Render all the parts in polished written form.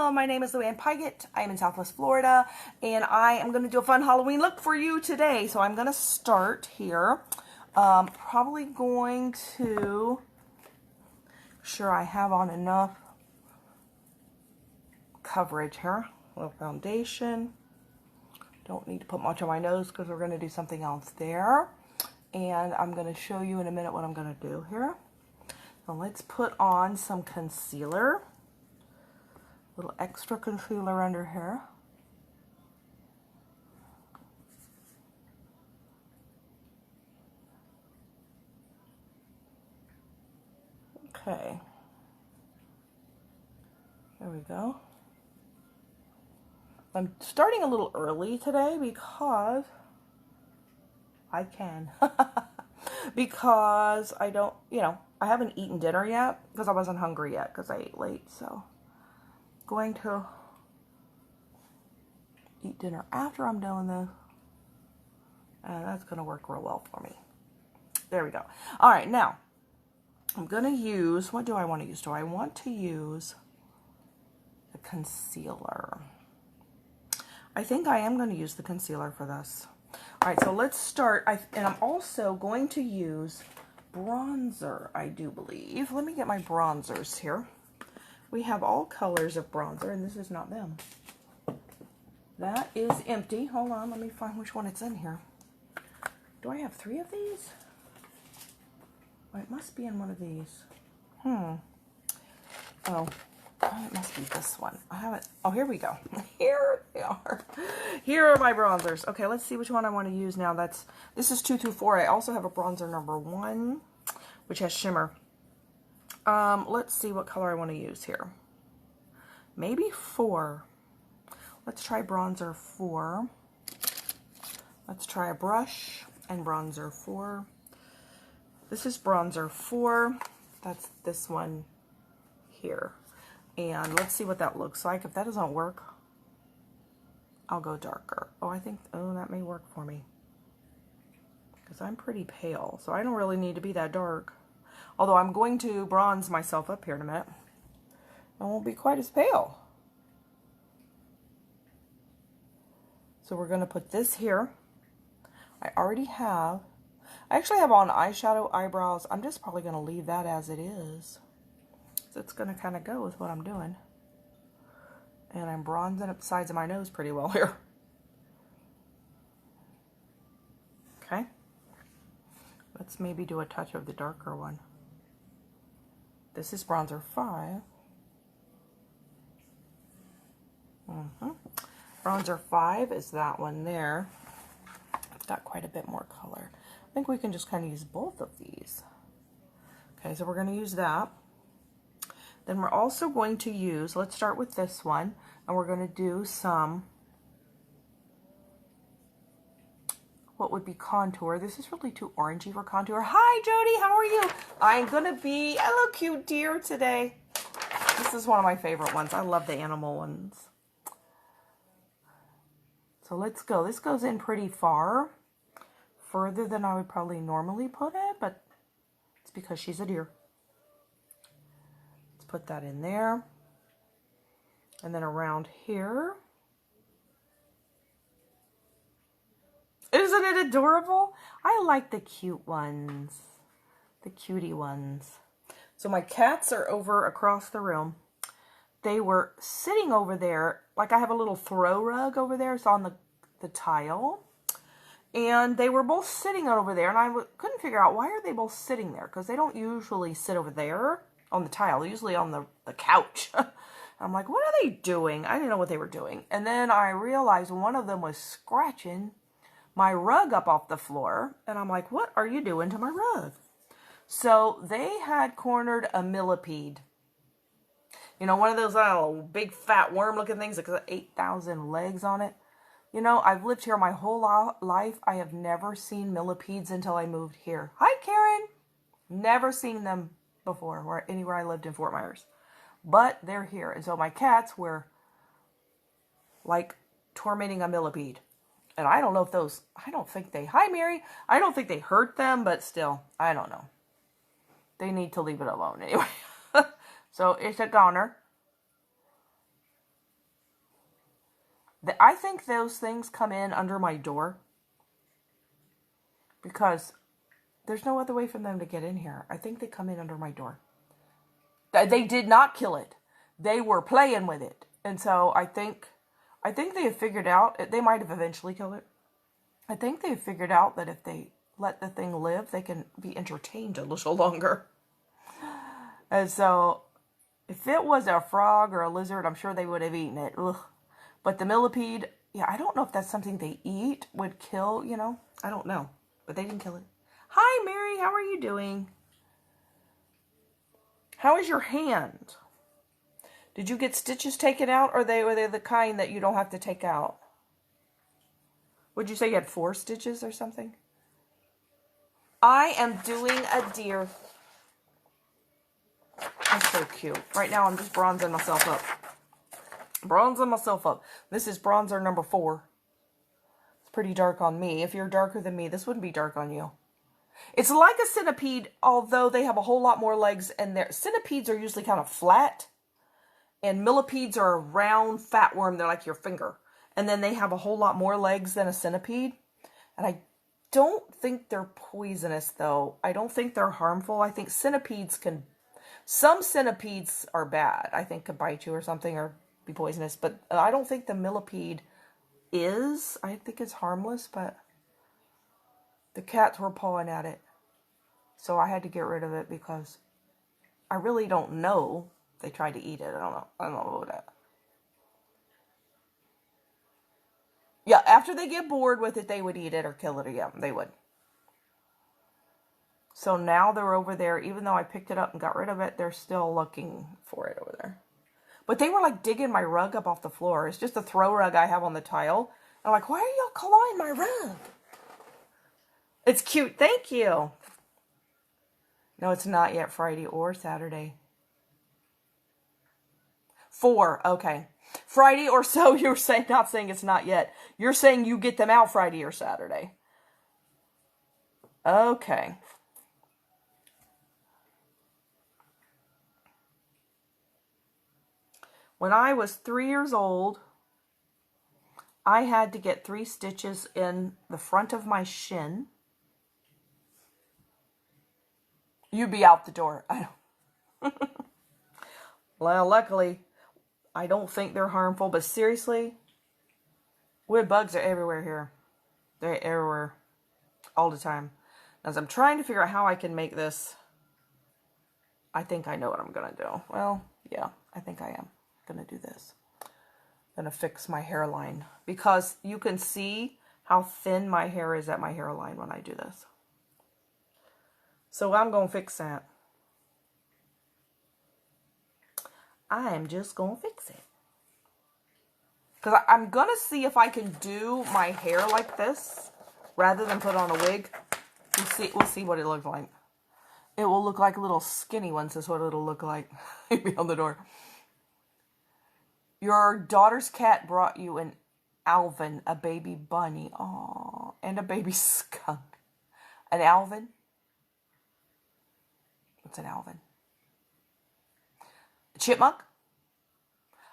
Hello, my name is Luann Pygott. I am in Southwest Florida, and I am going to do a fun Halloween look for you today. So I'm going to start here. Probably going to make sure I have on enough coverage here. A little foundation. Don't need to put much on my nose because we're going to do something else there. And I'm going to show you in a minute what I'm going to do here. So let's put on some concealer. A little extra concealer under here. Okay. There we go. I'm starting a little early today because I can. Because I don't, I haven't eaten dinner yet because I wasn't hungry yet because I ate late. So going to eat dinner after I'm done this. And that's going to work real well for me. There we go. All right, now I'm going to use, what do I want to use? Do I want to use the concealer? I think I am going to use the concealer for this. All right, so let's start. And I'm also going to use bronzer, I do believe. Let me get my bronzers here. We have all colors of bronzer, and this is not them. That is empty. Hold on, let me find which one it's in here. Do I have 3 of these? Oh, it must be in one of these. Oh, it must be this one. I haven't. Oh, here we go. Here they are. Here are my bronzers. Okay, let's see which one I want to use now. This is 2 through 4. I also have a bronzer number 1, which has shimmer. Let's see what color I want to use here. Maybe 4. Let's try bronzer 4. Let's try a brush and bronzer 4. This is bronzer 4. That's this one here. And let's see what that looks like. If that doesn't work, I'll go darker. Oh, that may work for me. Because I'm pretty pale, so I don't really need to be that dark. Although I'm going to bronze myself up here in a minute. I won't be quite as pale. So we're going to put this here. I actually have on eyeshadow, eyebrows. I'm just probably going to leave that as it is. So it's going to kind of go with what I'm doing. And I'm bronzing up the sides of my nose pretty well here. Okay. Let's maybe do a touch of the darker one. This is bronzer 5. Bronzer 5 is that one there. It's got quite a bit more color. I think we can just kind of use both of these. Okay, so we're going to use that. Then we're also going to use, let's start with this one, and we're going to do some, what would be contour. This is really too orangey for contour. Hi, Jody, how are you? I'm going to be a little cute deer today. This is one of my favorite ones. I love the animal ones. So let's go. This goes in pretty far, further than I would probably normally put it, but it's because she's a deer. Put that in there, and then around here. Isn't it adorable? I like the cute ones, the cutie ones. So my cats are over across the room. They were sitting over there, like I have a little throw rug over there. It's on the tile, and they were both sitting over there, and I couldn't figure out why are they both sitting there, because they don't usually sit over there on the tile, usually on the couch. I'm like, what are they doing? I didn't know what they were doing. And then I realized one of them was scratching my rug up off the floor. And I'm like, what are you doing to my rug? So they had cornered a millipede. You know, one of those big fat worm looking things that got 8,000 legs on it. You know, I've lived here my whole life. I have never seen millipedes until I moved here. Hi, Karen. Never seen them before, or anywhere I lived in Fort Myers, but they're here. And so my cats were like tormenting a millipede, and I don't know if hi Mary, I don't think they hurt them, but still, I don't know, they need to leave it alone anyway. So it's a goner. I think those things come in under my door because there's no other way for them to get in here. I think they come in under my door. They did not kill it. They were playing with it. And so I think they have figured out, they might have eventually killed it. I think they have figured out that if they let the thing live, they can be entertained a little longer. And so if it was a frog or a lizard, I'm sure they would have eaten it. Ugh. But the millipede, yeah, I don't know if that's something they eat, would kill, you know. I don't know. But they didn't kill it. Hi, Mary. How are you doing? How is your hand? Did you get stitches taken out, or were they the kind that you don't have to take out? Would you say you had 4 stitches or something? I am doing a deer. That's so cute. Right now I'm just bronzing myself up. Bronzing myself up. This is bronzer number 4. It's pretty dark on me. If you're darker than me, this wouldn't be dark on you. It's like a centipede, although they have a whole lot more legs, and their centipedes are usually kind of flat, and millipedes are a round fat worm. They're like your finger. And then they have a whole lot more legs than a centipede. And I don't think they're poisonous, though. I don't think they're harmful. I think centipedes can... Some centipedes are bad. I think could bite you or something or be poisonous. But I don't think the millipede is. I think it's harmless, but the cats were pawing at it. So I had to get rid of it because I really don't know. They tried to eat it. I don't know. I don't know about that. Yeah, after they get bored with it, they would eat it or kill it again. They would. So now they're over there. Even though I picked it up and got rid of it, they're still looking for it over there. But they were like digging my rug up off the floor. It's just a throw rug I have on the tile. I'm like, why are y'all clawing my rug? It's cute. Thank you. No, it's not yet Friday or Saturday. 4. Okay. Friday or so, you're saying, not saying it's not yet. You're saying you get them out Friday or Saturday. Okay. When I was 3 years old, I had to get 3 stitches in the front of my shin. You'd be out the door. I don't. Well, luckily, I don't think they're harmful, but seriously, wood bugs are everywhere here. They're everywhere, all the time. As I'm trying to figure out how I can make this, I think I know what I'm going to do. Well, yeah, I think I am going to do this. I'm going to fix my hairline because you can see how thin my hair is at my hairline when I do this. So I'm going to fix that. I am just going to fix it. Because I'm going to see if I can do my hair like this rather than put on a wig. We'll see what it looks like. It will look like little skinny ones is what it'll look like. Maybe on the door. Your daughter's cat brought you an Alvin, a baby bunny. Aww. And a baby skunk. An Alvin? What's an Alvin? A chipmunk?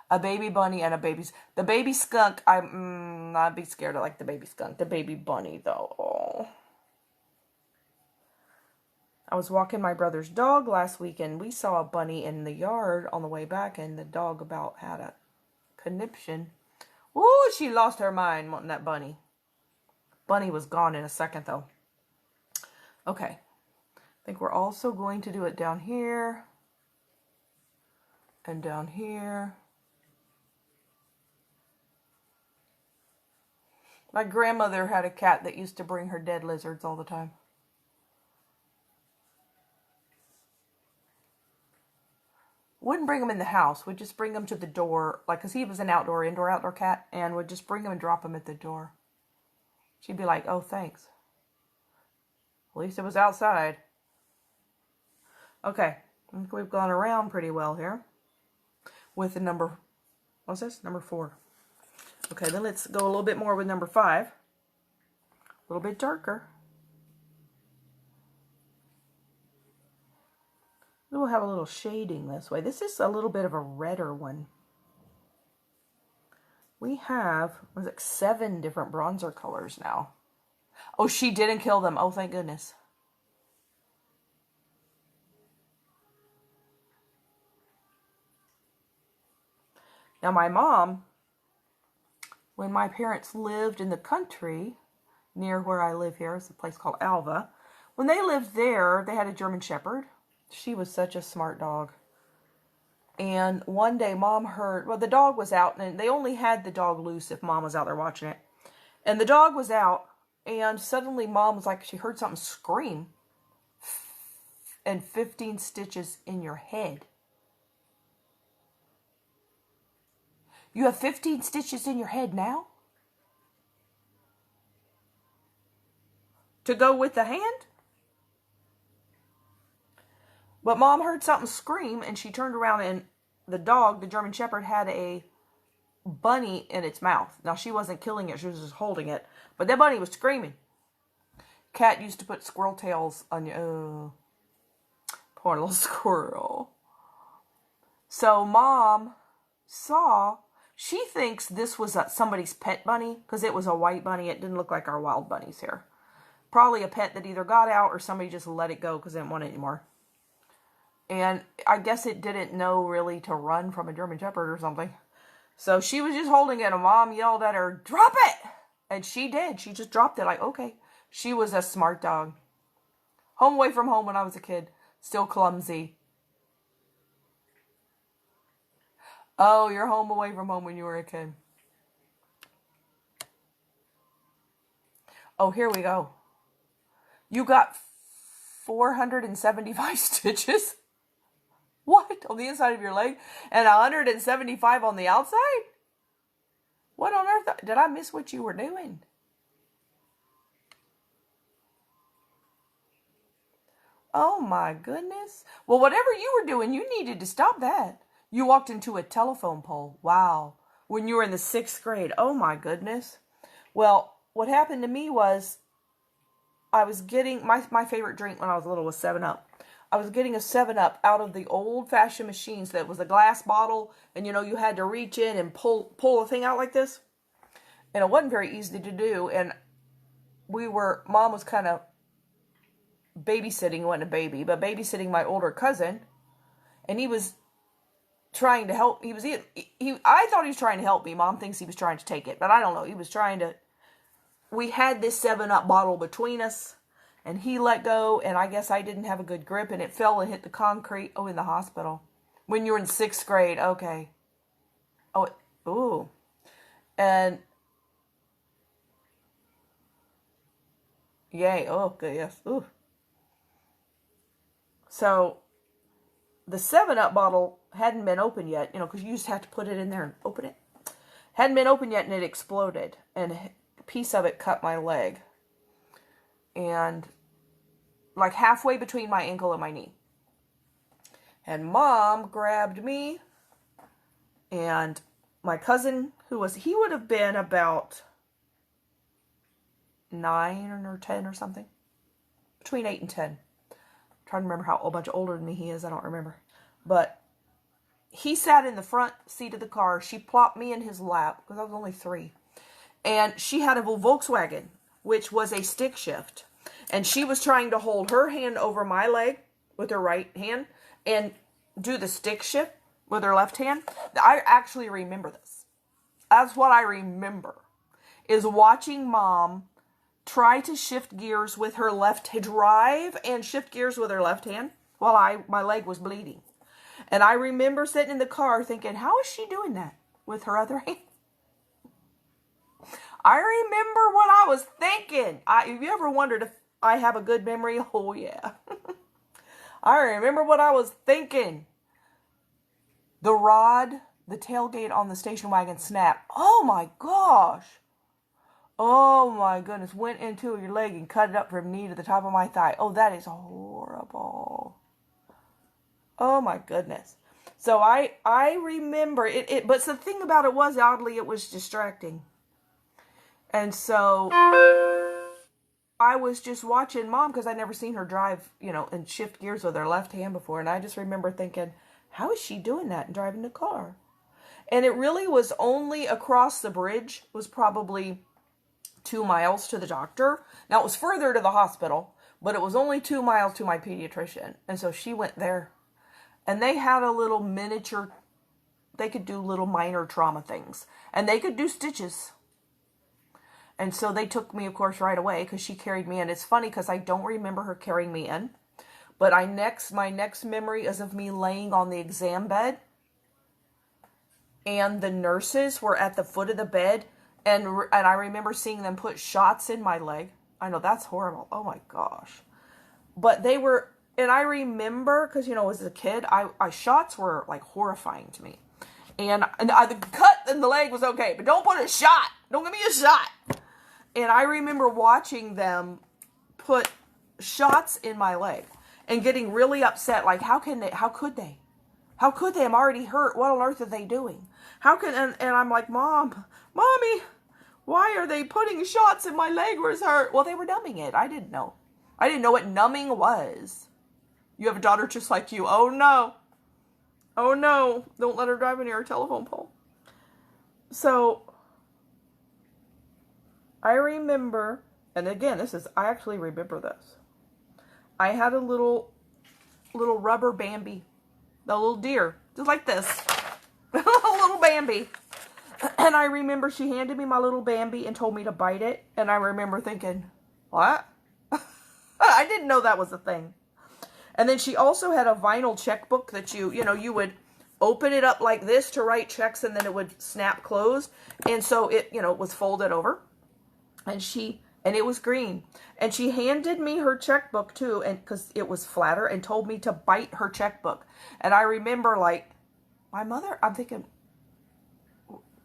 A baby bunny and a baby... The baby skunk, I'd be scared of like the baby skunk. The baby bunny, though. Oh. I was walking my brother's dog last week, and we saw a bunny in the yard on the way back, and the dog about had a conniption. Ooh, she lost her mind wanting that bunny. Bunny was gone in a second, though. Okay. I think we're also going to do it down here. And down here. My grandmother had a cat that used to bring her dead lizards all the time. Wouldn't bring them in the house. Would just bring them to the door. Like, because he was an indoor-outdoor cat. And would just bring them and drop them at the door. She'd be like, oh, thanks. At least it was outside. Okay. I think we've gone around pretty well here. With the number... What's this? Number 4. Okay, then let's go a little bit more with number 5. A little bit darker. We'll have a little shading this way. This is a little bit of a redder one. We have, was it 7 different bronzer colors now. Oh, she didn't kill them. Oh, thank goodness. Now, my mom, when my parents lived in the country, near where I live here, it's a place called Alva. When they lived there, they had a German Shepherd. She was such a smart dog. And one day, Mom heard, well, the dog was out, and they only had the dog loose if Mom was out there watching it. And the dog was out, and suddenly Mom was like, she heard something scream. And 15 stitches in your head. You have 15 stitches in your head now? To go with the hand? But Mom heard something scream, and she turned around, and the dog, the German Shepherd, had a bunny in its mouth. Now, she wasn't killing it. She was just holding it. But that bunny was screaming. Cat used to put squirrel tails on you. Oh, poor little squirrel. So Mom saw, she thinks this was somebody's pet bunny, because it was a white bunny. It didn't look like our wild bunnies here. Probably a pet that either got out or somebody just let it go because they didn't want it anymore. And I guess it didn't know really to run from a German Shepherd or something. So she was just holding it, and Mom yelled at her, "Drop it!" And she did. She just dropped it like, okay. She was a smart dog. Home away from home when I was a kid. Still clumsy. Oh, you're home away from home when you were a kid. Oh, here we go. You got 475 stitches? What? On the inside of your leg? And 175 on the outside? What on earth? Did I miss what you were doing? Oh my goodness. Well, whatever you were doing, you needed to stop that. You walked into a telephone pole. Wow. When you were in the 6th grade. Oh my goodness. Well, what happened to me was I was getting, my favorite drink when I was little was 7-Up. I was getting a 7-Up out of the old-fashioned machines that was a glass bottle, and you know, you had to reach in and pull a thing out like this. And it wasn't very easy to do, and Mom was kind of babysitting, wasn't a baby, but babysitting my older cousin, and he was trying to help. I thought he was trying to help me. Mom thinks he was trying to take it, but I don't know. He was trying to. We had this 7-Up bottle between us, and he let go, and I guess I didn't have a good grip, and it fell and hit the concrete. Oh, in the hospital. When you were in 6th grade, okay. Oh, ooh. And, yay, oh, good, yes, ooh. So, the 7-Up bottle hadn't been opened yet, you know, because you just have to put it in there and open it. Hadn't been opened yet, and it exploded, and a piece of it cut my leg. And like halfway between my ankle and my knee. And Mom grabbed me, and my cousin, he would have been about 9 or 10 or something. Between 8 and 10. I'm trying to remember how much older than me he is. I don't remember. But he sat in the front seat of the car. She plopped me in his lap, because I was only 3. And she had a Volkswagen, which was a stick shift. And she was trying to hold her hand over my leg with her right hand and do the stick shift with her left hand. I actually remember this. That's what I remember, is watching Mom try to shift gears with her left hand, drive and shift gears with her left hand while my leg was bleeding. And I remember sitting in the car thinking, how is she doing that with her other hand? I remember what I was thinking. Have you ever wondered if I have a good memory? Oh, yeah. I remember what I was thinking. The rod, the tailgate on the station wagon snapped. Oh, my gosh. Oh, my goodness. Went into your leg and cut it up from knee to the top of my thigh. Oh, that is horrible. Oh, my goodness. So I remember it. But the thing about it was, oddly, it was distracting. And so I was just watching Mom, because I'd never seen her drive, you know, and shift gears with her left hand before. And I just remember thinking, how is she doing that and driving the car? And it really was only across the bridge, was probably 2 miles to the doctor. Now, it was further to the hospital, but it was only 2 miles to my pediatrician. And so she went there. And they had a little miniature, they could do little minor trauma things. And they could do stitches. And so they took me, of course, right away because she carried me in. It's funny because I don't remember her carrying me in. But my next memory is of me laying on the exam bed. And the nurses were at the foot of the bed. And I remember seeing them put shots in my leg. I know, that's horrible. Oh my gosh. But they were, and I remember, because, as a kid, shots were like horrifying to me. And the cut in the leg was okay, but don't put a shot. Don't give me a shot. And I remember watching them put shots in my leg and getting really upset. Like, how could they? I'm already hurt. What on earth are they doing? And I'm like, Mommy, why are they putting shots in my leg where it's hurt? Well, they were numbing it. I didn't know. I didn't know what numbing was. You have a daughter just like you. Oh, no. Oh, no. Don't let her drive near a telephone pole. So, I remember, and again, I actually remember this. I had a little rubber Bambi. A little deer. Just like this. A little Bambi. And I remember she handed me my little Bambi and told me to bite it. And I remember thinking, what? I didn't know that was a thing. And then she also had a vinyl checkbook that you would open it up like this to write checks and then it would snap closed. And so it, was folded over. And it was green. And she handed me her checkbook too, and because it was flatter, and told me to bite her checkbook. And I remember, like, my mother, I'm thinking,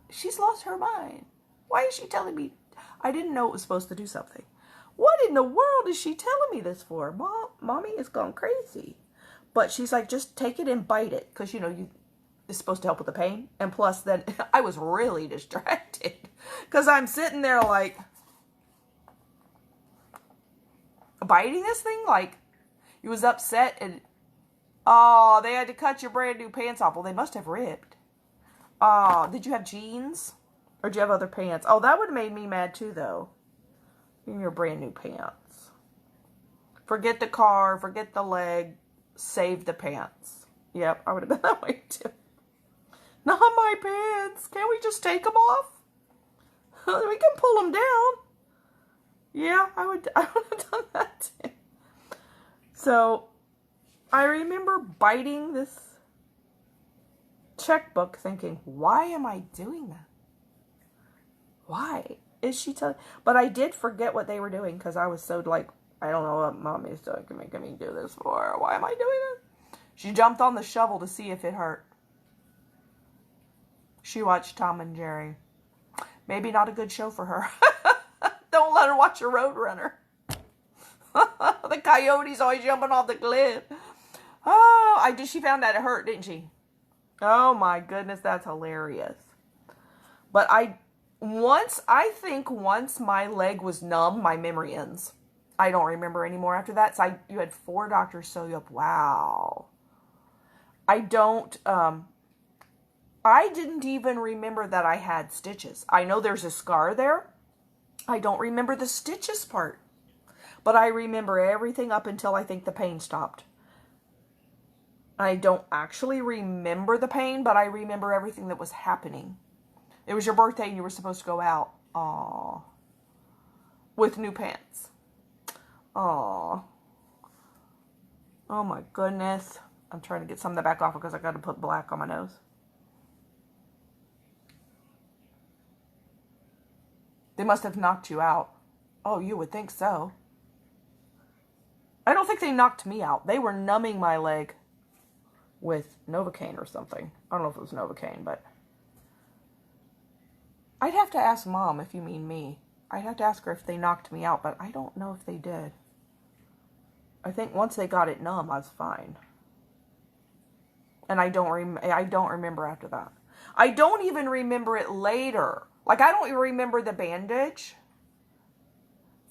she's lost her mind. Why is she telling me? I didn't know it was supposed to do something. What in the world is she telling me this for? Mommy is gone crazy. But she's like, just take it and bite it. Because, it's supposed to help with the pain. And plus, then I was really distracted. Because I'm sitting there like, biting this thing? Like, you was upset and, oh, they had to cut your brand new pants off. Well, they must have ripped. Oh, did you have jeans? Or did you have other pants? Oh, that would have made me mad too, though. In your brand new pants. Forget the car, forget the leg, save the pants. Yep, I would have been that way too. Not my pants. Can't we just take them off? We can pull them down. Yeah, I would have done that too. So, I remember biting this checkbook thinking, why am I doing that? Why is she telling? But I did forget what they were doing because I was so like, I don't know what Mommy is making me do this for. Why am I doing it? She jumped on the shovel to see if it hurt. She watched Tom and Jerry. Maybe not a good show for her. Don't let her watch a Roadrunner. The coyote's always jumping off the cliff. Oh, she found out it hurt, didn't she? Oh my goodness, that's hilarious. But once my leg was numb, my memory ends. I don't remember anymore after that. So you had 4 doctors sew you up. Wow. I didn't even remember that I had stitches. I know there's a scar there. I don't remember the stitches part. But I remember everything up until I think the pain stopped. I don't actually remember the pain, but I remember everything that was happening. It was your birthday and you were supposed to go out. Aww. With new pants. Aww. Oh my goodness. I'm trying to get some of that back off because I got to put black on my nose. They must have knocked you out. Oh, you would think so. I don't think they knocked me out. They were numbing my leg with Novocaine or something. I don't know if it was Novocaine, but I'd have to ask Mom if you mean me. I'd have to ask her if they knocked me out, but I don't know if they did. I think once they got it numb, I was fine. And I don't remember after that. I don't even remember it later. Like, I don't even remember the bandage.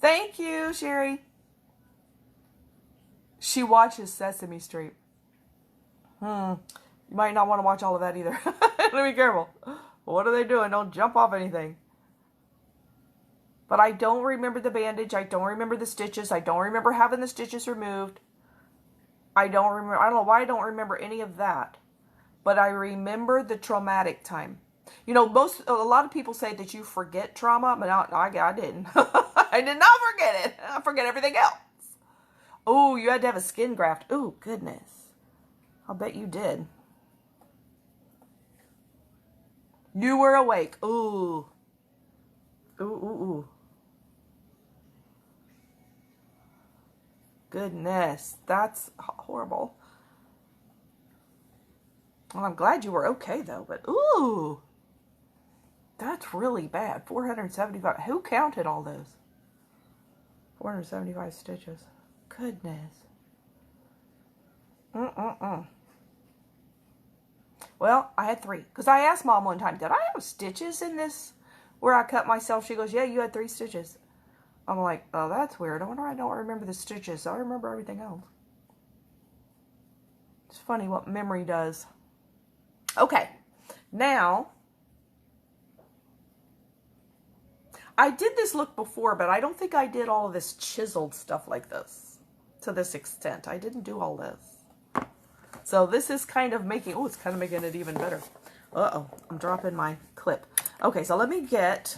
Thank you, Sherry. She watches Sesame Street. You might not want to watch all of that either. Be careful. What are they doing? Don't jump off anything. But I don't remember the bandage. I don't remember the stitches. I don't remember having the stitches removed. I don't know why I don't remember any of that. But I remember the traumatic time. You know, a lot of people say that you forget trauma, but I didn't. I did not forget it. I forget everything else. Oh, you had to have a skin graft. Oh, goodness. I'll bet you did. You were awake. Ooh. Ooh, ooh, ooh. Goodness, that's horrible. Well, I'm glad you were okay, though, but ooh. That's really bad. 475. Who counted all those? 475 stitches. Goodness. Well, I had 3. Because I asked Mom one time, did I have stitches in this where I cut myself? She goes, yeah, you had 3 stitches. I'm like, oh, that's weird. I wonder I don't remember the stitches. I remember everything else. It's funny what memory does. Okay. Now, I did this look before, but I don't think I did all of this chiseled stuff like this to this extent. I didn't do all this. So this is kind of making, oh, it's kind of making it even better. Uh-oh, I'm dropping my clip. Okay, so let me get,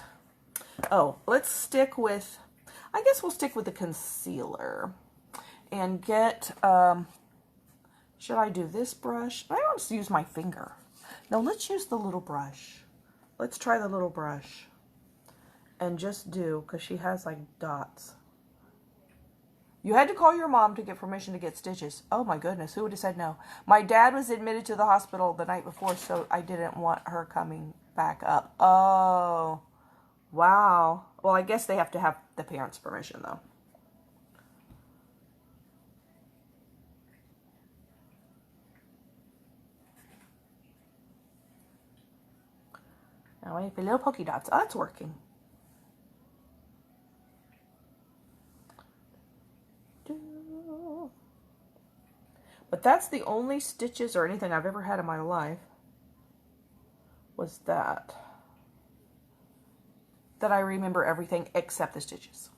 let's stick with, I guess we'll stick with the concealer and get, should I do this brush? I want to use my finger. No, let's use the little brush. Let's try the little brush. And just do, because she has like dots. You had to call your mom to get permission to get stitches. Oh my goodness, who would have said no? My dad was admitted to the hospital the night before, so I didn't want her coming back up. Oh, wow. Well, I guess they have to have the parents' permission though. Now wait for little polka dots. Oh, that's working. But that's the only stitches or anything I've ever had in my life. Was that I remember everything except the stitches.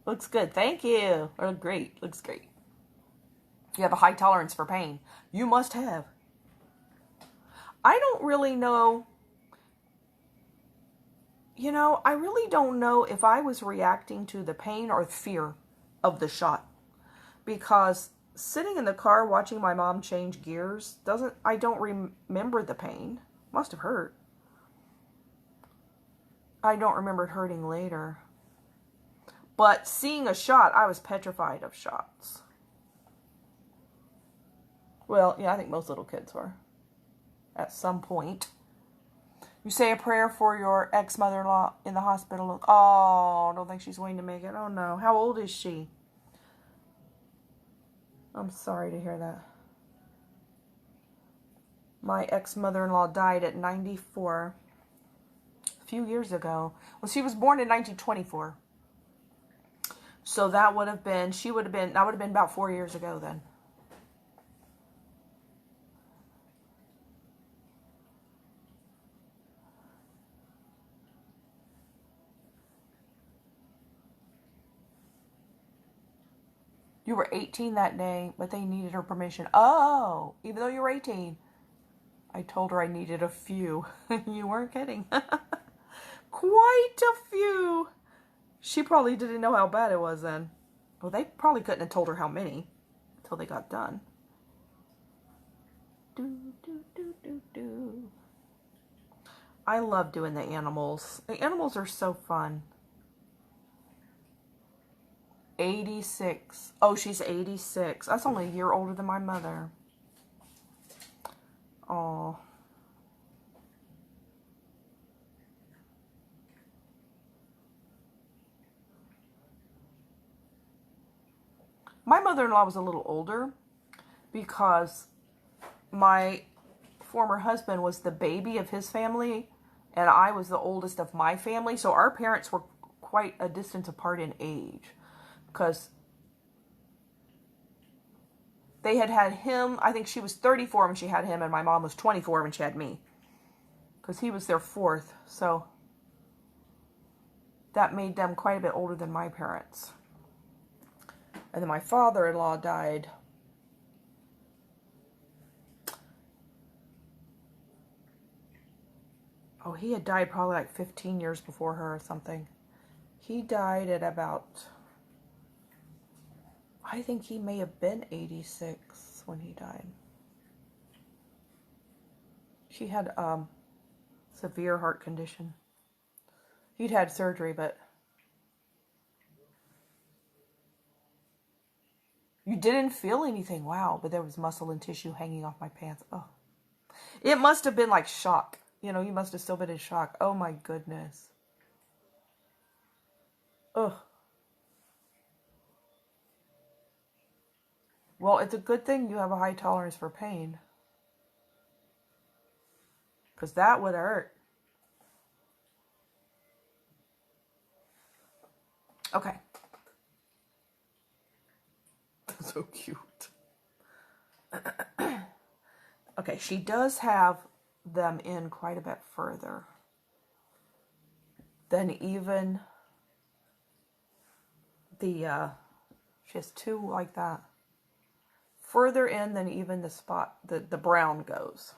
Looks good. Thank you. Or great. Looks great. You have a high tolerance for pain. You must have. I don't really know. You know, I really don't know if I was reacting to the pain or fear of the shot. Because sitting in the car watching my mom change gears I don't remember the pain. Must have hurt. I don't remember it hurting later. But seeing a shot, I was petrified of shots. Well, yeah, I think most little kids were. At some point. You say a prayer for your ex-mother-in-law in the hospital. Oh, I don't think she's going to make it. Oh no. How old is she? I'm sorry to hear that. My ex-mother-in-law died at 94 a few years ago. Well, she was born in 1924. So that would have been, that would have been about 4 years ago then. You were 18 that day, but they needed her permission. Oh, even though you were 18. I told her I needed a few. You weren't kidding. Quite a few. She probably didn't know how bad it was then. Well, they probably couldn't have told her how many until they got done. I love doing the animals. The animals are so fun. 86. Oh, she's 86. That's only a year older than my mother. Oh. My mother-in-law was a little older because my former husband was the baby of his family and I was the oldest of my family. So our parents were quite a distance apart in age because they had him. I think she was 34 when she had him and my mom was 24 when she had me. because he was their fourth, so that made them quite a bit older than my parents. And then my father-in-law died. Oh, he had died probably like 15 years before her or something. He died at about, I think he may have been 86 when he died. She had severe heart condition. He'd had surgery, but you didn't feel anything. Wow, but there was muscle and tissue hanging off my pants. Oh, it must have been like shock. You know, you must have still been in shock. Oh my goodness. Ugh. Well, it's a good thing you have a high tolerance for pain, because that would hurt. Okay. So cute. Okay, she does have them in quite a bit further than even the, she has two like that. Further in than even the spot, the brown goes.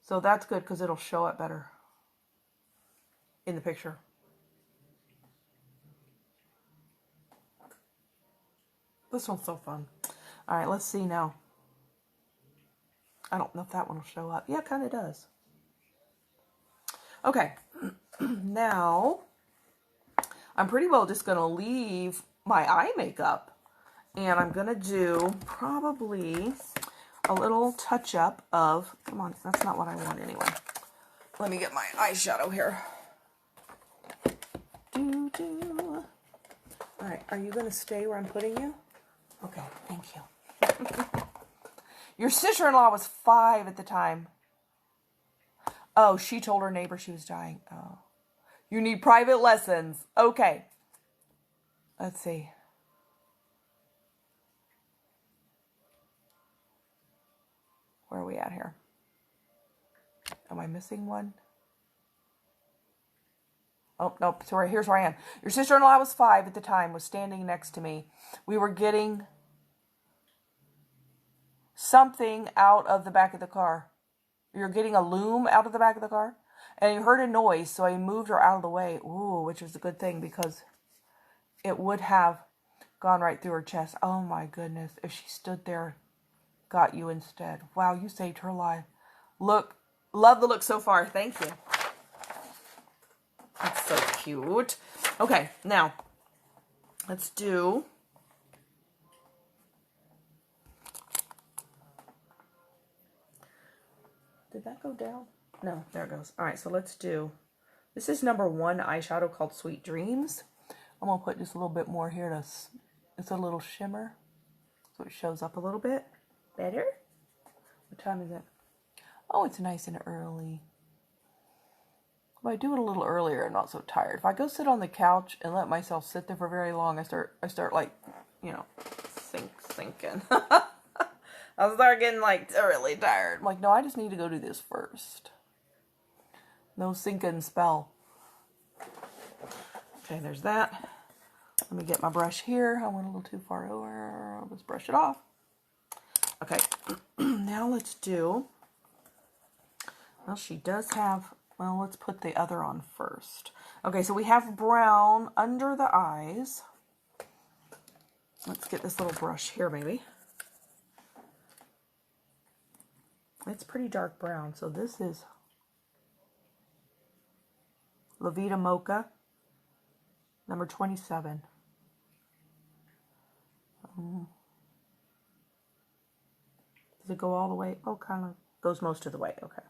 So that's good because it'll show up better in the picture. This one's so fun. All right, let's see now. I don't know if that one will show up. Yeah, it kind of does. Okay, now I'm pretty well just going to leave my eye makeup. And I'm going to do probably a little touch-up of... Come on, that's not what I want anyway. Let me get my eyeshadow here. All right, are you going to stay where I'm putting you? Okay, thank you. Your sister-in-law was 5 at the time. Oh, she told her neighbor she was dying. Oh. You need private lessons. Okay. Let's see. Where are we at here? Am I missing one? Oh, nope. Sorry, here's where I am. Your sister-in-law was 5 at the time, was standing next to me. We were getting something out of the back of the car. You're getting a loom out of the back of the car. And you heard a noise, so I moved her out of the way. Ooh, which was a good thing because it would have gone right through her chest. Oh my goodness. If she stood there, got you instead. Wow, you saved her life. Look, love the look so far. Thank you. That's so cute. Okay, now let's do... Did that go down? No, there it goes. All right, so let's do... This is number 1 eyeshadow called Sweet Dreams. I'm going to put just a little bit more here to... It's a little shimmer, so it shows up a little bit better. What time is it? Oh, it's nice and early. If I do it a little earlier, I'm not so tired. If I go sit on the couch and let myself sit there for very long, I start like, you know, sinking. I start getting like really tired. I'm like, no, I just need to go do this first. No sinking spell. Okay, there's that. Let me get my brush here. I went a little too far over. I'll just brush it off. Okay, now let's do... Well, she does have... Well, let's put the other on first. Okay, so we have brown under the eyes. Let's get this little brush here, maybe. It's pretty dark brown, so this is La Vida Mocha, number 27. Does it go all the way? Oh, kind of goes most of the way. Okay.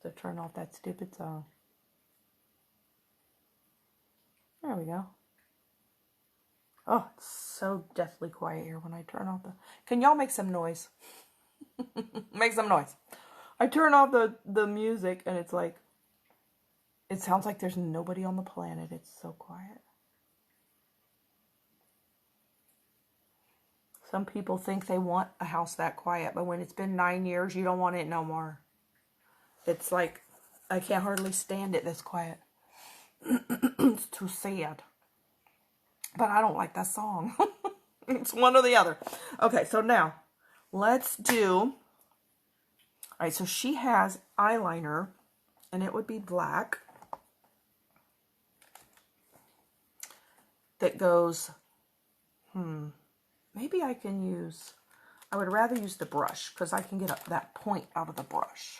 To turn off that stupid song. There we go. Oh, it's so deathly quiet here when I turn off the... Can y'all make some noise? Make some noise. I turn off the music and it's like... It sounds like there's nobody on the planet. It's so quiet. Some people think they want a house that quiet, but when it's been 9 years, you don't want it no more. It's like, I can't hardly stand it this quiet. It's too sad. But I don't like that song. It's one or the other. Okay, so now, let's do... All right, so she has eyeliner, and it would be black. That goes... Maybe I can use... I would rather use the brush, because I can get that point out of the brush.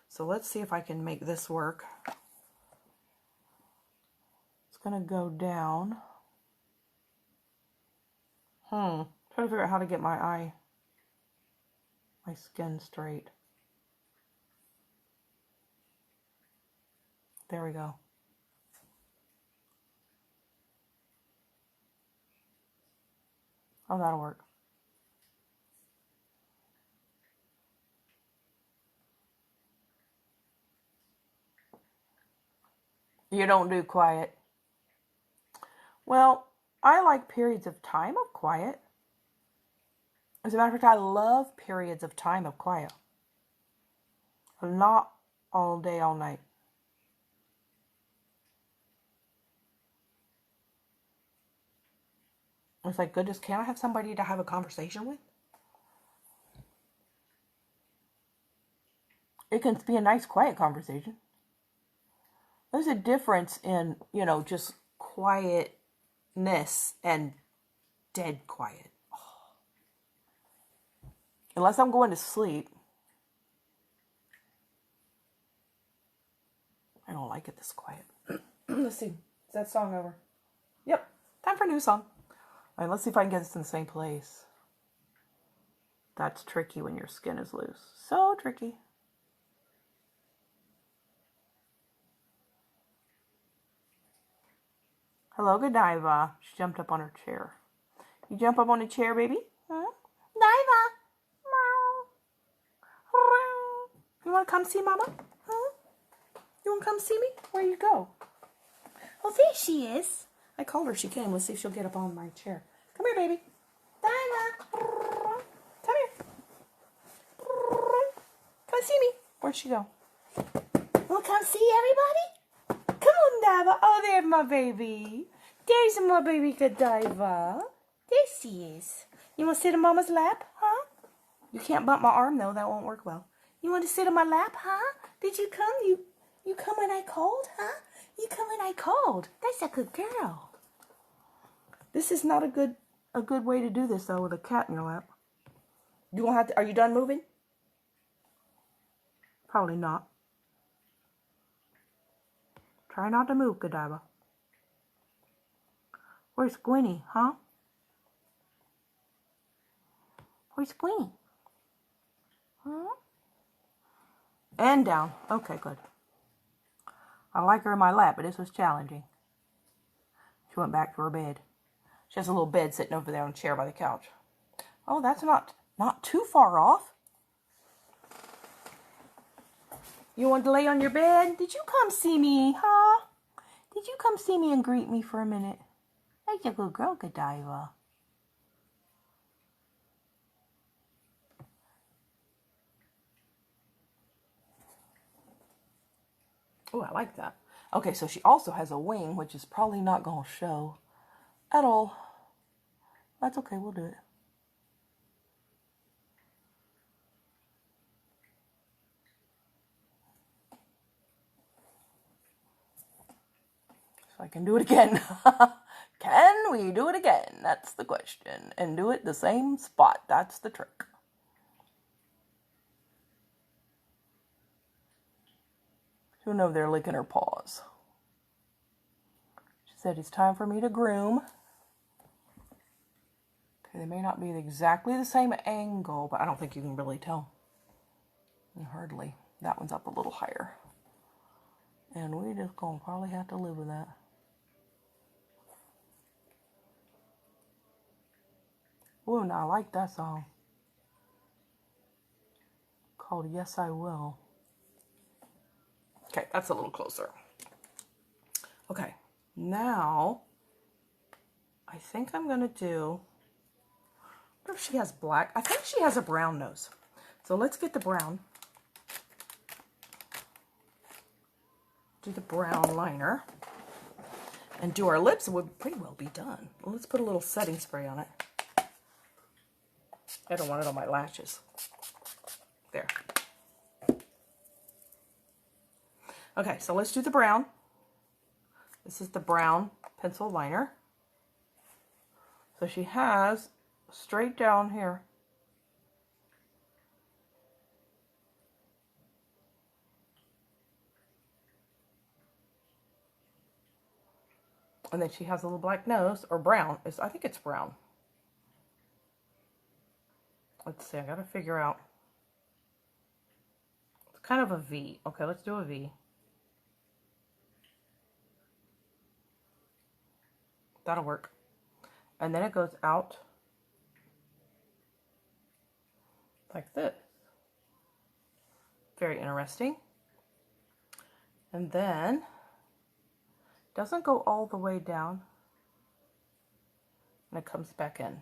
So let's see if I can make this work. It's going to go down. Trying to figure out how to get my skin straight. There we go. Oh, that'll work. You don't do quiet. Well, I like periods of time of quiet. As a matter of fact, I love periods of time of quiet. Not all day, all night. It's like, goodness, can I have somebody to have a conversation with? It can be a nice, quiet conversation. There's a difference in, you know, just quietness and dead quiet. Oh. Unless I'm going to sleep. I don't like it this quiet. Let's see. Is that song over? Yep. Time for a new song. All right, let's see if I can get this in the same place. That's tricky when your skin is loose. So tricky. Hello, Godiva. She jumped up on her chair. You jump up on a chair, baby? Huh? Diva! You want to come see Mama? Huh? You want to come see me? Where you go? Oh, there she is. I called her. She came. Let's see if she'll get up on my chair. Come here, baby. Diva. Come here. Come see me. Where'd she go? Want to come see everybody? Come on, Diva. Oh, there's my baby. There's my baby Godiva. There she is. You want to sit in Mama's lap, huh? You can't bump my arm, though. That won't work well. You want to sit on my lap, huh? Did you come? You come when I called, huh? You come when I called. That's a good girl. This is not a good way to do this, though, with a cat in your lap. You won't have to... Are you done moving? Probably not. Try not to move, Godiva. Where's Gwenny, huh? Where's Gwenny? Huh? And down. Okay, good. I like her in my lap, but this was challenging. She went back to her bed. She has a little bed sitting over there on a chair by the couch. Oh, that's not too far off. You want to lay on your bed? Did you come see me, huh? Did you come see me and greet me for a minute? That's a good girl, Godiva. Oh, I like that. Okay, so she also has a wing, which is probably not going to show at all. That's okay, we'll do it. So I can do it again. Can we do it again? That's the question. And do it the same spot. That's the trick. She'll know they're licking her paws. She said it's time for me to groom. Okay, they may not be exactly the same angle, but I don't think you can really tell. Hardly. That one's up a little higher. And we just gonna probably have to live with that. Ooh, now I like that song. Called Yes I Will. Okay, that's a little closer. Okay, now I think I'm gonna do I wonder if she has black. I think she has a brown nose. So let's get the brown. Do the brown liner. And do our lips. It would pretty well be done. Well, let's put a little setting spray on it. I don't want it on my lashes. There. Okay, so let's do the brown. This is the brown pencil liner. So she has straight down here. And then she has a little black nose, or brown. I think it's brown. Let's see, I gotta figure out. It's kind of a V. Okay, let's do a V. That'll work. And then it goes out like this. Very interesting. And then doesn't go all the way down, and it comes back in.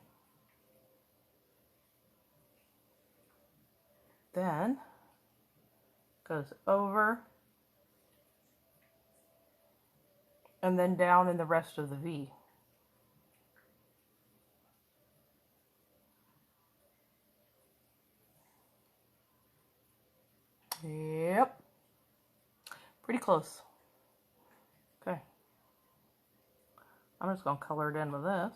Then goes over and then down in the rest of the V. Yep. Pretty close. Okay. I'm just going to color it in with this.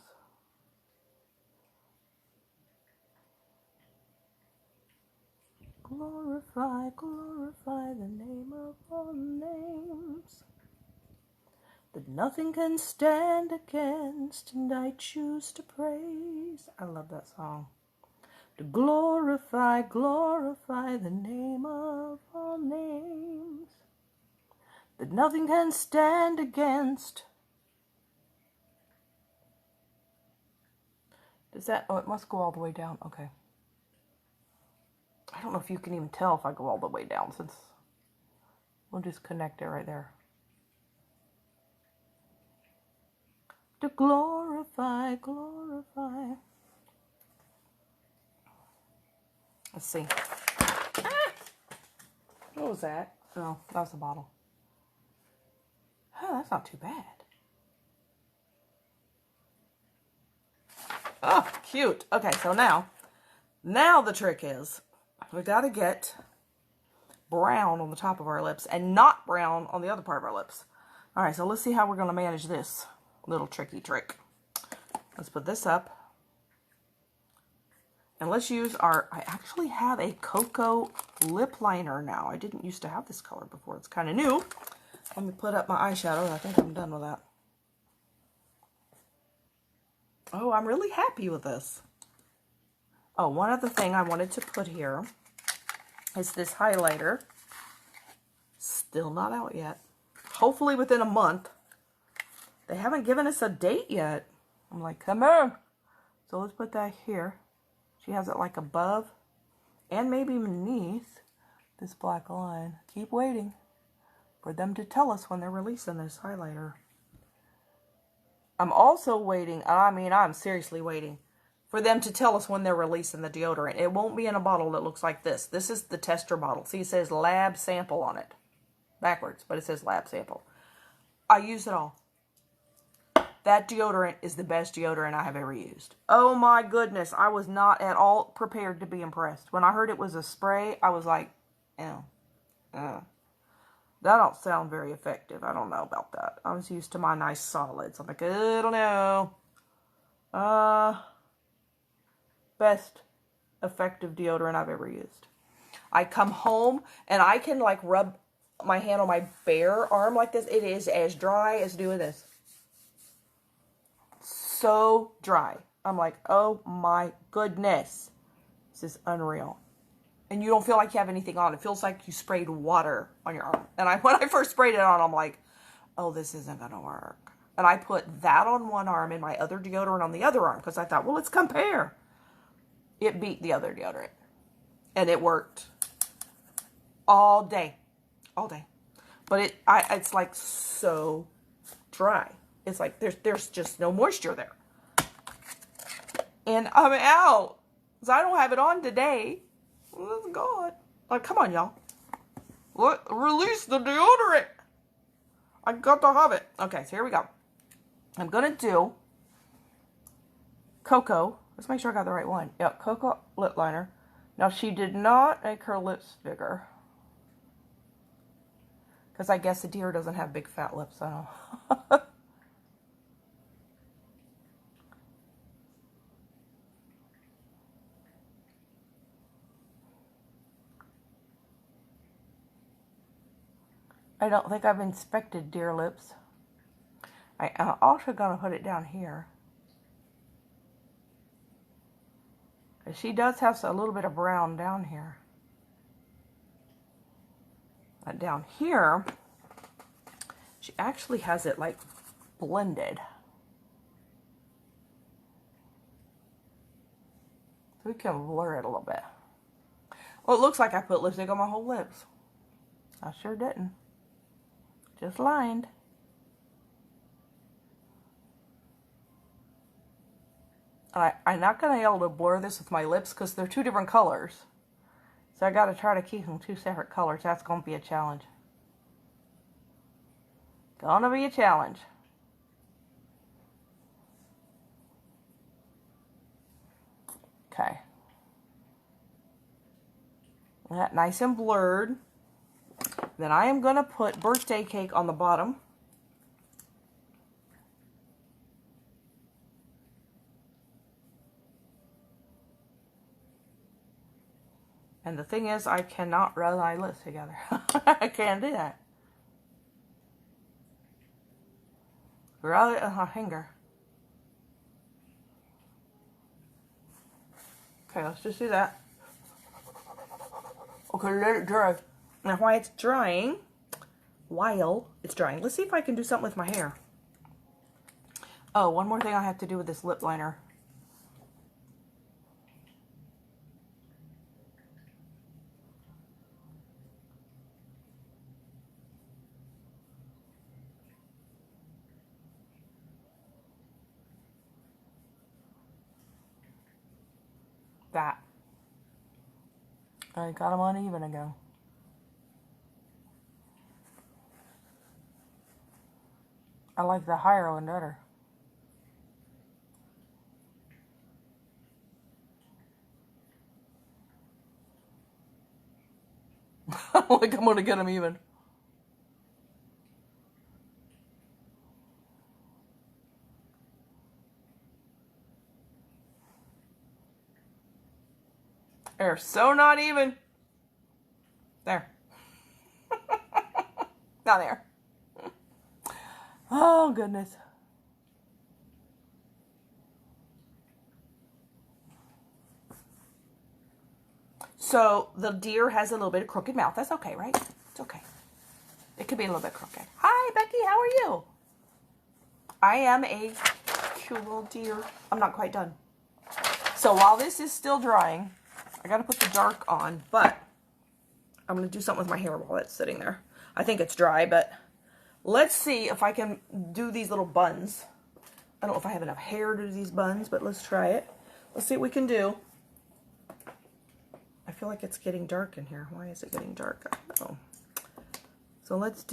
Glorify, glorify the name of all names, that nothing can stand against, and I choose to praise. I love that song. To glorify, glorify the name of all names, that nothing can stand against. Does that, oh, it must go all the way down. Okay. I don't know if you can even tell if I go all the way down, since we'll just connect it right there. To glorify, glorify. Let's see. Ah! What was that? Oh, that was a bottle. Oh, that's not too bad. Oh, cute. Okay, so now the trick is we got to get brown on the top of our lips and not brown on the other part of our lips. All right, so let's see how we're going to manage this little tricky trick. Let's put this up. And let's use our, I actually have a cocoa lip liner now. I didn't used to have this color before. It's kind of new. Let me put up my eyeshadow. I think I'm done with that. Oh, I'm really happy with this. Oh, one other thing I wanted to put here is this highlighter. Still not out yet. Hopefully within a month. They haven't given us a date yet. I'm like, come on. So let's put that here. She has it like above and maybe beneath this black line. Keep waiting for them to tell us when they're releasing this highlighter. I'm also waiting, I'm seriously waiting for them to tell us when they're releasing the deodorant. It won't be in a bottle that looks like this. This is the tester bottle. See, it says lab sample on it. Backwards, but it says lab sample. I use it all. That deodorant is the best deodorant I have ever used. Oh my goodness, I was not at all prepared to be impressed. When I heard it was a spray, I was like, that don't sound very effective. I don't know about that. I was used to my nice solids. I'm like, I don't know. Best effective deodorant I've ever used. I come home and I can like rub my hand on my bare arm like this. It is as dry as doing this. So dry. I'm like, oh my goodness. This is unreal. And you don't feel like you have anything on. It feels like you sprayed water on your arm. And when I first sprayed it on, I'm like, oh, this isn't going to work. And I put that on one arm and my other deodorant on the other arm because I thought, well, let's compare. It beat the other deodorant. And it worked all day. All day. But it's like so dry. It's like there's just no moisture there. And I'm out. So I don't have it on today. Oh, God. Like, come on, y'all. Release the deodorant. I got to have it. Okay, so here we go. I'm going to do Coco. Let's make sure I got the right one. Yeah, Coco lip liner. Now, she did not make her lips bigger. Because I guess a deer doesn't have big fat lips, I don't. I don't think I've inspected deer lips. I'm also going to put it down here. She does have a little bit of brown down here. Down here, she actually has it like blended. So we can blur it a little bit. Well, it looks like I put lipstick on my whole lips. I sure didn't. Just lined. I'm not going to be able to blur this with my lips because they're two different colors. So I got to try to keep them two separate colors. That's going to be a challenge. Gonna be a challenge. Okay. That nice and blurred. Then I am going to put birthday cake on the bottom. And the thing is, I cannot rub my lips together. I can't do that. Rub it with my finger. Okay, let's just do that. Okay, let it dry. Now, while it's drying, let's see if I can do something with my hair. Oh, one more thing I have to do with this lip liner. That. I got them uneven ago. I like the higher one better. Like I'm gonna get them even. They're so not even. There. Not there. Oh, goodness. So, the deer has a little bit of crooked mouth. That's okay, right? It's okay. It could be a little bit crooked. Hi, Becky. How are you? I am a cute little deer. I'm not quite done. So, while this is still drying, I got to put the dark on, but I'm going to do something with my hair while it's sitting there. I think it's dry, but let's see if I can do these little buns. I don't know if I have enough hair to do these buns, but let's try it. Let's see what we can do. I feel like it's getting dark in here. Why is it getting dark? I don't know. So let's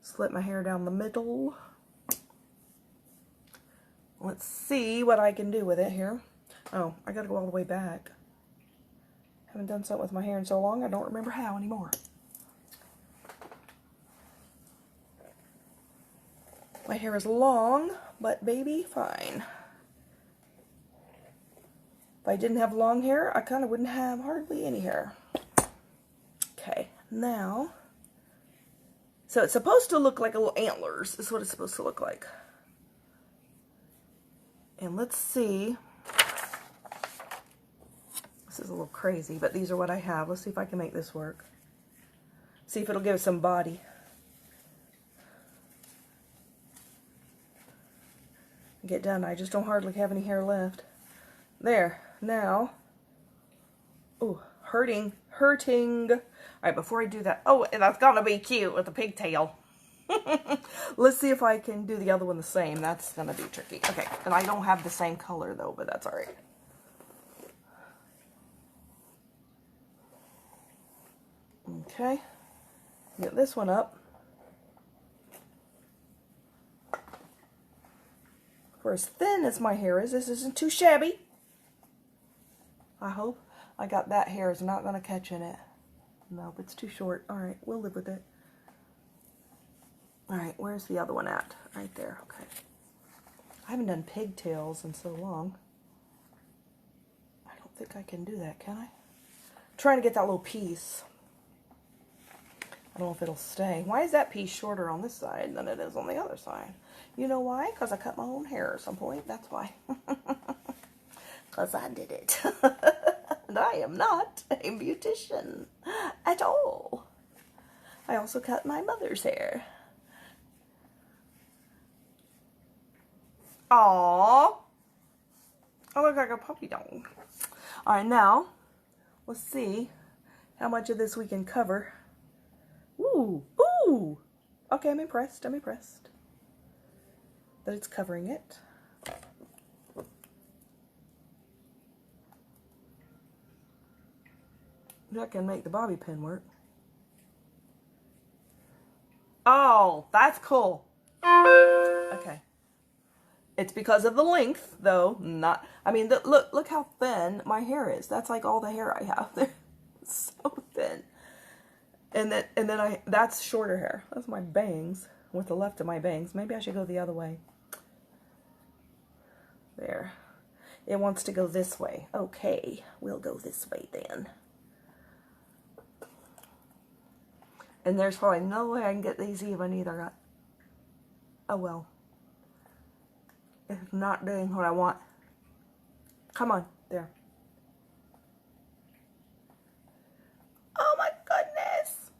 slit my hair down the middle. Let's see what I can do with it here. Oh, I got to go all the way back. Haven't done something with my hair in so long, I don't remember how anymore. My hair is long, but baby, fine. If I didn't have long hair, I kind of wouldn't have hardly any hair. Okay, now, so it's supposed to look like little antlers, is what it's supposed to look like. And let's see. This is a little crazy, but these are what I have. Let's see if I can make this work. See if it'll give it some body. Get done. I just don't hardly have any hair left. There. Now. Oh, hurting. All right, before I do that. Oh, and that's gonna be cute with the pigtail. Let's see if I can do the other one the same. That's going to be tricky. Okay, and I don't have the same color though, but that's all right. Okay, get this one up. For as thin as my hair is, this isn't too shabby. I hope. I got that hair is not going to catch in it. Nope, it's too short. All right, we'll live with it. All right, where's the other one at? Right there, okay. I haven't done pigtails in so long. I don't think I can do that, can I? I'm trying to get that little piece. I don't know if it'll stay. Why is that piece shorter on this side than it is on the other side? You know why? Because I cut my own hair at some point. That's why. Because I did it. And I am not a beautician at all. I also cut my mother's hair. Aww. I look like a puppy dog. Alright, now, let's see how much of this we can cover. Ooh, ooh. Okay, I'm impressed. I'm impressed that it's covering it. That can make the bobby pin work. Oh, that's cool. Okay. It's because of the length, though. Not. I mean, look how thin my hair is. That's like all the hair I have. It's so thin. And then that's shorter hair. That's my bangs. With the left of my bangs. Maybe I should go the other way. There. It wants to go this way. Okay, we'll go this way then. And there's probably no way I can get these even either. Oh well. It's not doing what I want. Come on, there. Oh my goodness!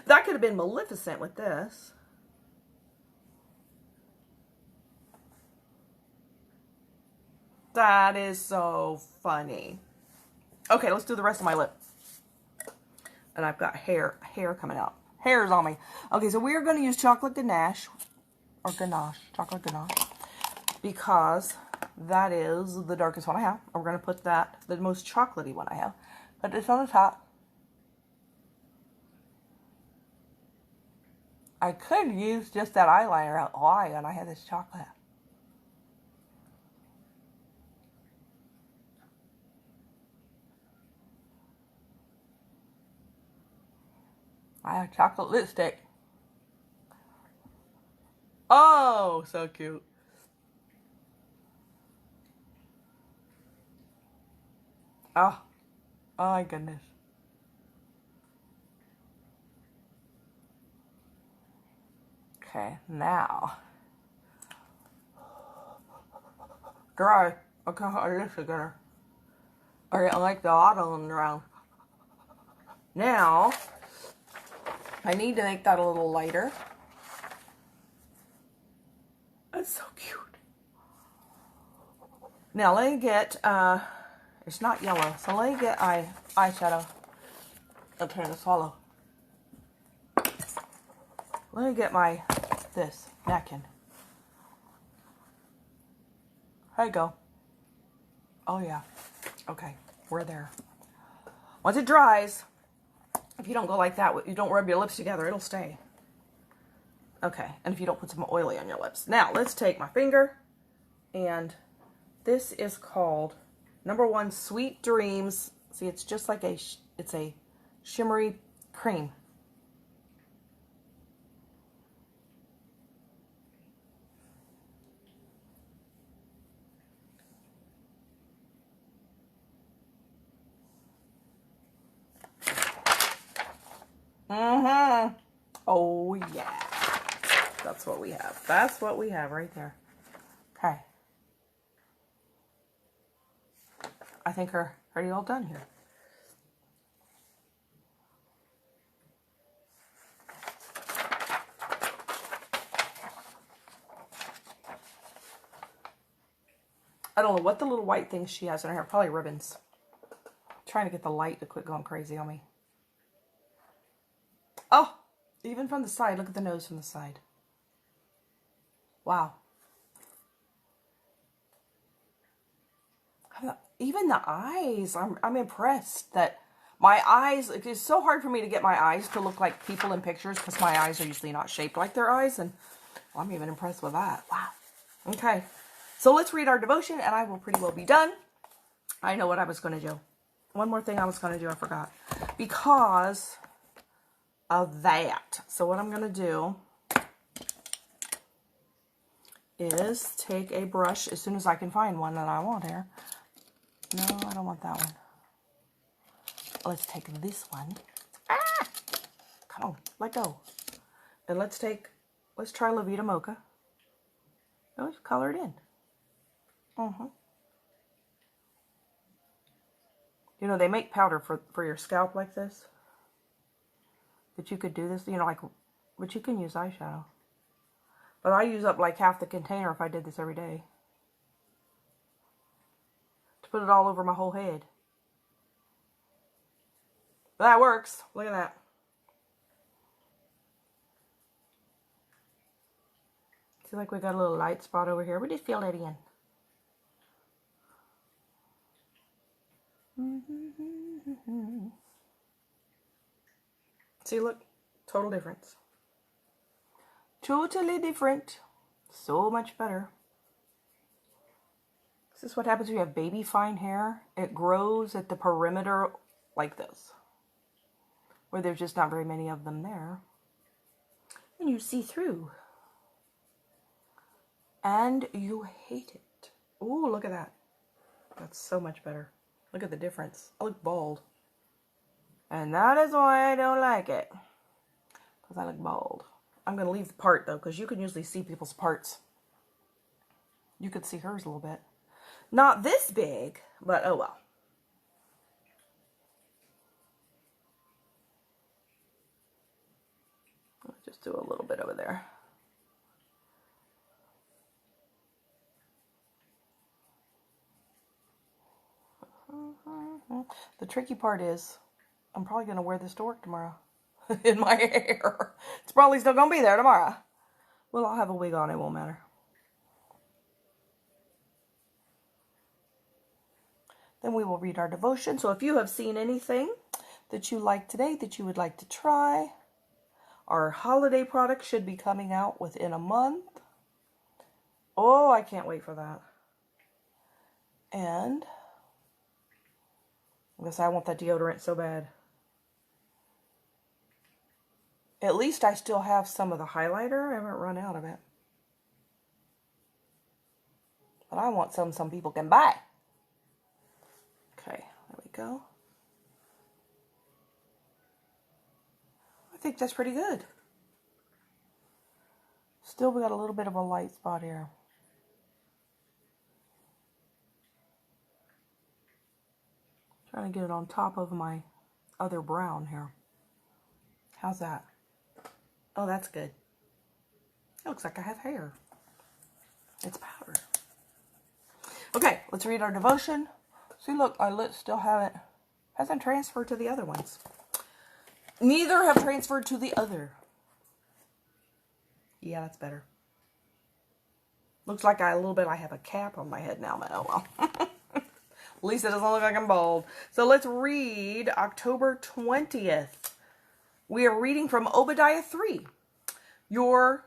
That could have been Maleficent with this. That is so funny. Okay, let's do the rest of my lip. And I've got hair coming out. Hair's on me. Okay, so we're going to use chocolate ganache. Or ganache. Chocolate ganache. Because that is the darkest one I have. We're going to put that, the most chocolatey one I have. Put this on the top. I could use just that eyeliner out wide, and I had this chocolate. I have chocolate lipstick. Oh, so cute. Oh, oh my goodness. Okay, now. Dry. Okay, I this together. Alright, I like the auto on the round. Now, I need to make that a little lighter. That's so cute. Now, let me get, it's not yellow, so let me get eyeshadow. I'm trying to swallow. Let me get this napkin. There you go. Oh yeah. Okay, we're there. Once it dries, if you don't go like that, you don't rub your lips together, it'll stay. Okay, and if you don't put some oily on your lips. Now, let's take my finger, and this is called #1 Sweet Dreams. See, it's just like it's a shimmery cream. Oh, yeah. That's what we have. That's what we have right there. Okay. I think we're pretty all done here. I don't know what the little white things she has in her hair. Probably ribbons. I'm trying to get the light to quit going crazy on me. Oh, even from the side. Look at the nose from the side. Wow. Even the eyes. I'm impressed that my eyes, it's so hard for me to get my eyes to look like people in pictures because my eyes are usually not shaped like their eyes. And well, I'm even impressed with that. Wow. Okay. So let's read our devotion and I will pretty well be done. I know what I was going to do. One more thing I was going to do, I forgot. Because of that. So what I'm going to do is take a brush as soon as I can find one that I want here. No, I don't want that one. Let's take this one. Ah! Come on, let go. And let's try La Vida Mocha. Oh, it's colored in. You know, they make powder for your scalp like this. That you could do this, you know, like, but you can use eyeshadow. But I use up like half the container if I did this every day. To put it all over my whole head. But that works. Look at that. See, like we got a little light spot over here. We just fill that in. See, look. Total difference. Totally different. So much better. This is what happens when you have baby fine hair. It grows at the perimeter like this. Where there's just not very many of them there. And you see through. And you hate it. Ooh, look at that. That's so much better. Look at the difference. I look bald. And that is why I don't like it. Because I look bald. I'm going to leave the part though, because you can usually see people's parts. You could see hers a little bit. Not this big, but oh well. Let's just do a little bit over there. The tricky part is, I'm probably going to wear this to work tomorrow. In my hair. It's probably still going to be there tomorrow. Well, I'll have a wig on. It won't matter. Then we will read our devotion. So if you have seen anything that you like today that you would like to try, our holiday product should be coming out within a month. Oh, I can't wait for that. And I guess I want that deodorant so bad. At least I still have some of the highlighter. I haven't run out of it. But I want some people can buy. Okay, there we go. I think that's pretty good. Still, we got a little bit of a light spot here. Trying to get it on top of my other brown here. How's that? Oh, that's good. It looks like I have hair. It's powder. Okay, let's read our devotion. See, look, our lips still hasn't transferred to the other ones. Neither have transferred to the other. Yeah, that's better. Looks like I have a cap on my head now, but oh well. At least it doesn't look like I'm bald. So let's read October 20th. We are reading from Obadiah 3. Your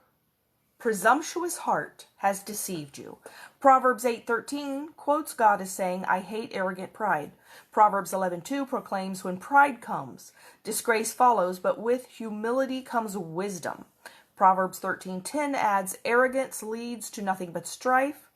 presumptuous heart has deceived you. Proverbs 8:13 quotes God as saying, I hate arrogant pride. Proverbs 11:2 proclaims when pride comes, disgrace follows, but with humility comes wisdom. Proverbs 13:10 adds, arrogance leads to nothing but strife,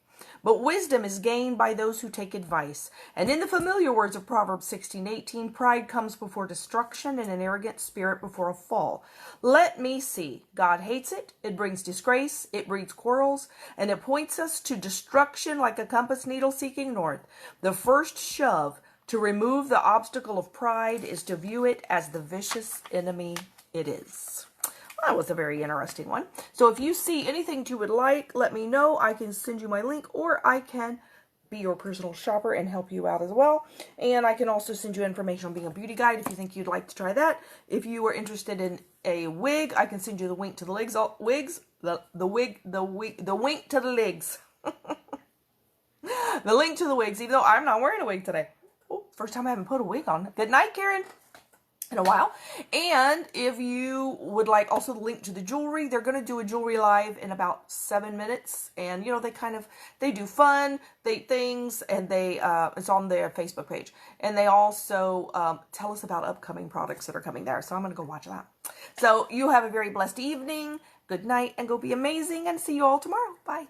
but wisdom is gained by those who take advice. And in the familiar words of Proverbs 16:18, pride comes before destruction and an arrogant spirit before a fall. Let me see. God hates it. It brings disgrace. It breeds quarrels. And it points us to destruction like a compass needle seeking north. The first shove to remove the obstacle of pride is to view it as the vicious enemy it is. That was a very interesting one. So if you see anything you would like, let me know. I can send you my link or I can be your personal shopper and help you out as well. And I can also send you information on being a beauty guide if you think you'd like to try that. If you are interested in a wig, I can send you the link to the wink to the legs. The link to the wigs, even though I'm not wearing a wig today. Oh, first time I haven't put a wig on. Good night, Karen. In a while. And if you would like also the link to the jewelry, they're going to do a jewelry live in about 7 minutes. And, you know, they do fun things, and it's on their Facebook page. And they also tell us about upcoming products that are coming there. So I'm going to go watch that. So you have a very blessed evening. Good night, and go be amazing, and see you all tomorrow. Bye.